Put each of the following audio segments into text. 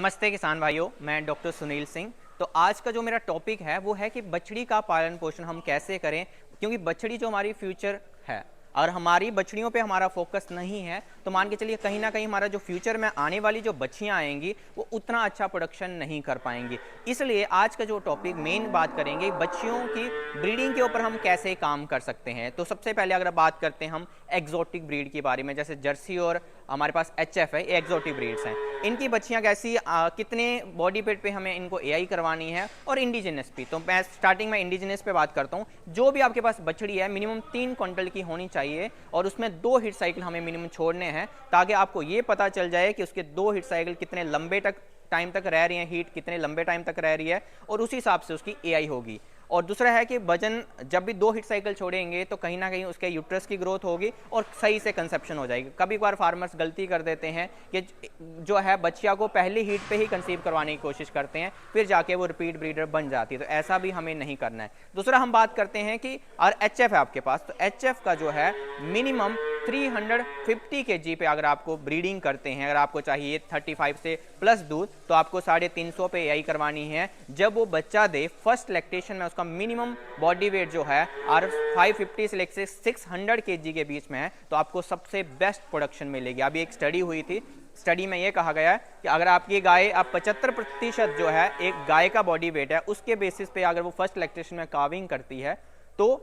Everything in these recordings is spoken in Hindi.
नमस्ते किसान भाइयों, मैं डॉक्टर सुनील सिंह। तो आज का जो मेरा टॉपिक है वो है कि बछड़ी का पालन पोषण हम कैसे करें, क्योंकि बछड़ी जो हमारी फ्यूचर है और हमारी बछड़ियों पे हमारा फोकस नहीं है तो मान के चलिए कहीं ना कहीं हमारा जो फ्यूचर में आने वाली जो बच्चियां आएंगी वो उतना अच्छा प्रोडक्शन नहीं कर पाएंगी। इसलिए आज का जो टॉपिक मेन बात करेंगे बच्चियों की ब्रीडिंग के ऊपर हम कैसे काम कर सकते हैं। तो सबसे पहले अगर बात करते हैं हम एक्जोटिक ब्रीड के बारे में, जैसे जर्सी और हमारे पास एचएफ है, ये एक्जोटिक ब्रीड्स हैं। इनकी बच्चियां कैसी कितने बॉडी वेट पे हमें इनको एआई करवानी है और इंडिजिनस भी। तो मैं स्टार्टिंग में इंडिजिनस पे बात करता हूँ। जो भी आपके पास बछड़ी है मिनिमम 3 क्विंटल की होनी चाहिए और उसमें 2 हिट साइकिल हमें मिनिमम छोड़ने हैं, ताकि आपको ये पता चल जाए कि उसके 2 हिट साइकिल कितने लंबे टाइम तक रह रही है, हीट कितने लंबे टाइम तक रह रही है, और उसी हिसाब से उसकी एआई होगी। और दूसरा है कि वजन जब भी 2 हिट साइकिल छोड़ेंगे तो कहीं ना कहीं उसके यूट्रस की ग्रोथ होगी और सही से कंसेप्शन हो जाएगी। कभी कभार फार्मर्स गलती कर देते हैं कि जो है बच्चिया को पहली हीट पे ही कंसीव करवाने की कोशिश करते हैं, फिर जाके वो रिपीट ब्रीडर बन जाती है। तो ऐसा भी हमें नहीं करना है। दूसरा हम बात करते हैं कि और एचएफ है आपके पास, तो एचएफ का जो है मिनिमम 350 kg पे अगर आपको ब्रीडिंग करते हैं, अगर आपको चाहिए 35 से प्लस दूध, तो आपको 350 पे एआई करवानी है। जब वो बच्चा दे फर्स्ट लैक्टेशन में उसका मिनिमम बॉडी वेट जो है और 550 से लेकर 600 kg के बीच में है, तो आपको सबसे बेस्ट प्रोडक्शन मिलेगी। अभी एक स्टडी हुई थी, स्टडी में ये कहा गया है कि अगर आपकी गाय आप 75% जो है एक गाय का बॉडी वेट है उसके बेसिस पे अगर वो फर्स्ट लैक्टेशन में काविंग करती है तो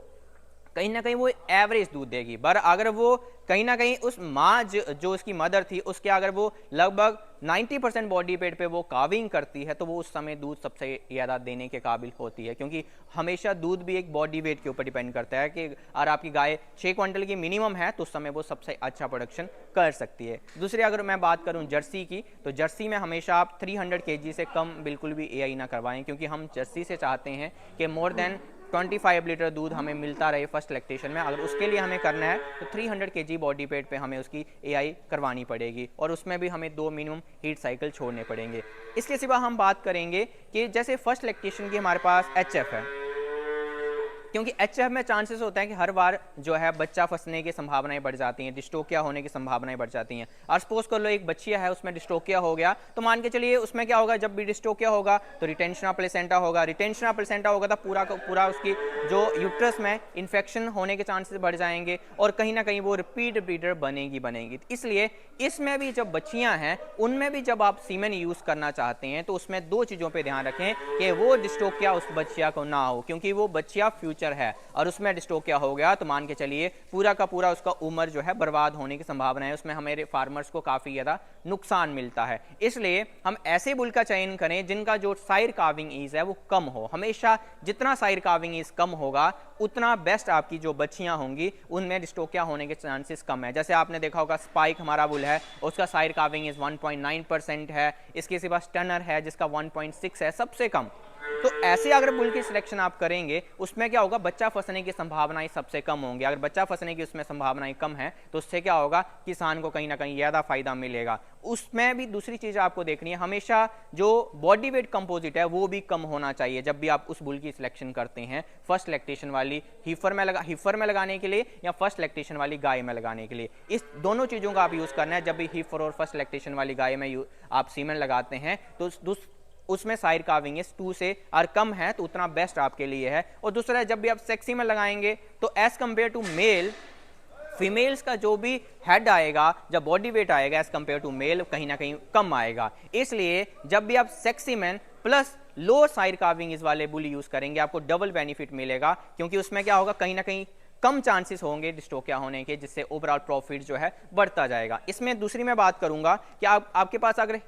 कहीं ना कहीं वो एवरेज दूध देगी। पर अगर वो कहीं ना कहीं उस माँ जो उसकी मदर थी उसके अगर वो लगभग 90% बॉडी वेट पे वो काविंग करती है तो वो उस समय दूध सबसे ज़्यादा देने के काबिल होती है, क्योंकि हमेशा दूध भी एक बॉडी वेट के ऊपर डिपेंड करता है कि अगर आपकी गाय 6 क्विंटल की मिनिमम है तो उस समय वो सबसे अच्छा प्रोडक्शन कर सकती है। दूसरी अगर मैं बात करूं जर्सी की, तो जर्सी में हमेशा आप 300 kg से कम बिल्कुल भी एआई ना करवाएं, क्योंकि हम जर्सी से चाहते हैं कि मोर देन 25 लीटर दूध हमें मिलता रहे फर्स्ट लैक्टेशन में। अगर उसके लिए हमें करना है तो 300 kg बॉडी वेट पे हमें उसकी एआई करवानी पड़ेगी और उसमें भी हमें 2 मिनिमम हीट साइकिल छोड़ने पड़ेंगे। इसके सिवा हम बात करेंगे कि जैसे फर्स्ट लैक्टेशन की हमारे पास एचएफ है, क्योंकि एचएफ में चांसेस होता है कि हर बार जो है बच्चा फंसने की संभावनाएं बढ़ जाती हैं, डिस्टोकिया होने की संभावनाएं बढ़ जाती हैं। और सपोज कर लो एक बच्चिया है उसमें डिस्टोकिया हो गया, तो मान के चलिए उसमें क्या होगा, जब भी डिस्टोकिया होगा तो रिटेंशन ऑफ प्लेसेंटा होगा, रिटेंशन ऑफ प्लेसेंटा होगा तो पूरा का पूरा उसकी जो यूट्रस में इन्फेक्शन होने के चांसेस बढ़ जाएंगे और कहीं ना कहीं वो रिपीट ब्रीडर बनेगी। इसलिए इसमें भी जब बच्चियां हैं उनमें भी जब आप सीमेन यूज करना चाहते हैं तो उसमें 2 चीजों पर ध्यान रखें कि वो डिस्टोकिया उस बच्चिया को ना हो, क्योंकि वो बच्चिया फ्यूचर है और उसमें डिस्टोकिया हो गया तो मान के चलिए पूरा का पूरा उसका उम्र जो है बर्बाद होने की संभावना है। उसमें हमारे फार्मर्स को काफी ज्यादा नुकसान मिलता है। इसलिए हम ऐसे बुल का चयन करें जिनका जो साइड कार्विंग ईज है वो कम हो। हमेशा जितना साइड कार्विंग ईज कम होगा उतना बेस्ट आपकी जो बच्चियां होंगी उनमें डिस्टोकिया होने के चांसेस कम है। जैसे आपने देखा होगा स्पाइक हमारा बुल है, उसका साइड कार्विंग इज 1.9% है। इसके सिवा स्टनर है जिसका 1.6 है, सबसे कम। तो ऐसे अगर बुल की सिलेक्शन आप करेंगे उसमें क्या होगा, बच्चा फंसने की संभावनाएं सबसे कम होंगी। अगर बच्चा फंसने की उसमें संभावनाएं कम है तो उससे क्या होगा, किसान को कहीं ना कहीं ज्यादा फायदा मिलेगा। उसमें भी दूसरी चीज आपको देखनी है, हमेशा जो बॉडी वेट कंपोजिट है वो भी कम होना चाहिए जब भी आप उस बुल की सिलेक्शन करते हैं, फर्स्ट लैक्टेशन वाली हीफर में लगाने के लिए या फर्स्ट लैक्टेशन वाली गाय में लगाने के लिए। इस दोनों चीजों का आप यूज करना है। जब भी हीफर और फर्स्ट लैक्टेशन वाली गाय में आप सीमेन लगाते हैं तो उसमें साइड कार्विंग इस 2 से और कम है तो उतना बेस्ट आपके लिए है। और दूसरा है, जब भी आप सेक्सी में लगाएंगे तो as compare to male, females का जो भी हेड आएगा, जब बॉडी वेट आएगा एज कंपेयर टू मेल कहीं ना कहीं कम आएगा। इसलिए जब भी आप sexy man plus low side carving इस वाले बुल यूज करेंगे आपको डबल बेनिफिट मिलेगा, क्योंकि उसमें क्या होगा, कहीं ना कहीं कम चांसेस होंगे डिस्टोकिया होने के, जिससे ओवरऑल प्रॉफिट जो है बढ़ता जाएगा। इसमें दूसरी मैं बात करूंगा कि आपके पास अगर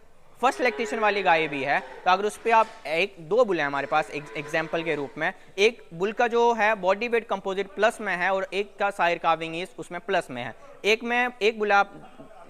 फर्स्ट लैक्टेशन वाली गाय भी है तो अगर उस पर आप 2 बुल है हमारे पास एग्जाम्पल के रूप में, एक बुल का जो है बॉडी वेट कंपोजिट प्लस में है और एक का साइड कार्विंग इज उसमें प्लस में है। एक बुल आप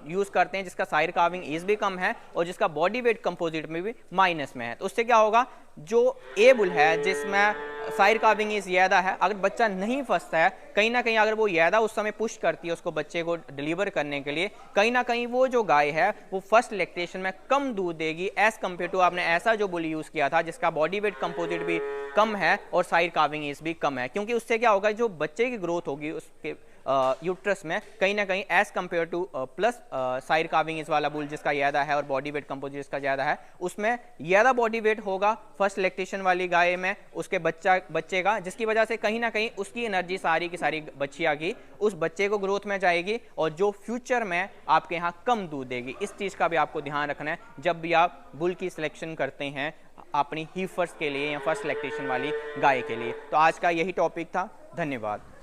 यूज करते हैं जिसका साइड कार्विंग इज भी कम है और जिसका बॉडी वेट कंपोजिट में भी माइनस में है। तो उससे क्या होगा, जो ए बुल है जिसमें साइड कार्विंग इज ज्यादा है, अगर बच्चा नहीं फंसता है कहीं ना कहीं, अगर वो ज्यादा उस समय पुश करती है उसको बच्चे को डिलीवर करने के लिए, कहीं ना कहीं वो जो गाय है वो फर्स्ट लैक्टेशन में कम दूध देगी एज कंपेयर टू आपने ऐसा जो बुल यूज किया था जिसका बॉडी वेट कंपोजिट भी कम है और साइड कार्विंग इज भी कम है। क्योंकि उससे क्या होगा, जो बच्चे की ग्रोथ होगी उसके यूट्रस में कहीं ना कहीं as compare to plus side carving इस वाला बुल जिसका ज़्यादा है और बॉडी वेट कंपोजिट जिसका ज़्यादा है, उसमें ज़्यादा बॉडी वेट होगा फर्स्ट लैक्टेशन वाली गाय में उसके बच्चे का, जिसकी वजह से कहीं ना कहीं उसकी एनर्जी सारी की सारी बच्चियाँ की उस बच्चे को ग्रोथ में जाएगी और जो फ्यूचर में आपके यहाँ कम दूध देगी। इस चीज़ का भी आपको ध्यान रखना है जब भी आप बुल की सिलेक्शन करते हैं अपनी हीफर्स के लिए या फर्स्ट लैक्टेशन वाली गाय के लिए। तो आज का यही टॉपिक था। धन्यवाद।